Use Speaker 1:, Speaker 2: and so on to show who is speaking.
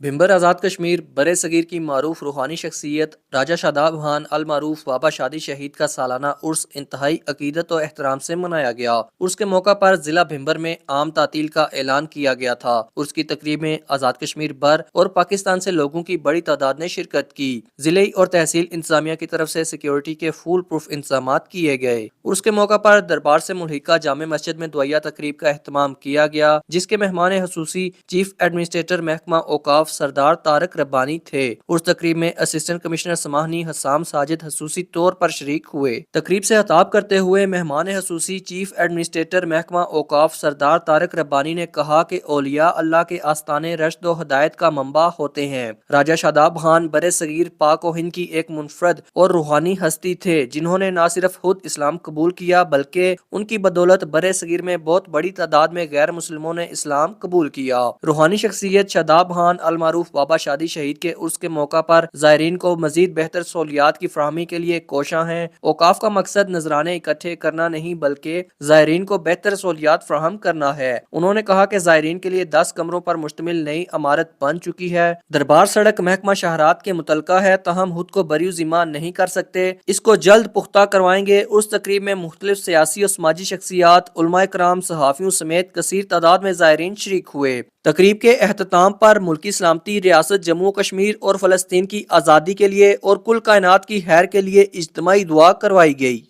Speaker 1: بھمبر آزاد کشمیر برِ صغیر کی معروف روحانی شخصیت راجہ شاداب خان المعروف بابا شادی شہید کا سالانہ عرس انتہائی عقیدت و احترام سے منایا گیا۔ عرس کے موقع پر ضلع بھمبر میں عام تعطیل کا اعلان کیا گیا تھا۔ عرس کی تقریب میں آزاد کشمیر بر اور پاکستان سے لوگوں کی بڑی تعداد نے شرکت کی۔ ضلعی اور تحصیل انتظامیہ کی طرف سے سیکیورٹی کے فول پروف انتظامات کیے گئے۔ عرس کے موقع پر دربار سے ملحقہ جامع مسجد میں دعائیہ تقریب کا اہتمام کیا گیا، جس کے مہمان خصوصی چیف ایڈمنسٹریٹر محکمہ اوقاف سردار طارق ربانی تھے۔ اس تقریب میں اسسٹنٹ کمشنر سماہنی حسام ساجد خصوصی طور پر شریک ہوئے۔ تقریب سے خطاب کرتے ہوئے مہمان خصوصی چیف ایڈمنسٹریٹر محکمہ اوقاف سردار طارق ربانی نے کہا کہ اولیاء اللہ کے آستانے رشد و ہدایت کا منبع ہوتے ہیں۔ راجہ شاداب خان برِ صغیر پاک و ہند کی ایک منفرد اور روحانی ہستی تھے، جنہوں نے نہ صرف خود اسلام قبول کیا بلکہ ان کی بدولت برِ صغیر میں بہت بڑی تعداد میں غیر مسلموں نے اسلام قبول کیا۔ روحانی شخصیت شاداب خان المعروف بابا شادی شہید کے عرس کے موقع پر زائرین کو مزید بہتر سہولیات کی فراہمی کے لیے کوشاں ہیں۔ اوقاف کا مقصد نذرانے اکٹھے کرنا نہیں بلکہ زائرین کو بہتر سہولیات فراہم کرنا ہے۔ انہوں نے کہا کہ زائرین کے لیے 10 کمروں پر مشتمل نئی عمارت بن چکی ہے۔ دربار سڑک محکمہ شاہرات کے متعلقہ ہے، تاہم خود کو بری ذمہ نہیں کر سکتے، اس کو جلد پختہ کروائیں گے۔ اس تقریب میں مختلف سیاسی اور سماجی شخصیات، علماء کرام، صحافیوں سمیت کثیر تعداد میں زائرین شریک ہوئے۔ تقریب کے اختتام پر ملکی سلامتی، ریاست جموں و کشمیر اور فلسطین کی آزادی کے لیے اور کل کائنات کی خیر کے لیے اجتماعی دعا کروائی گئی۔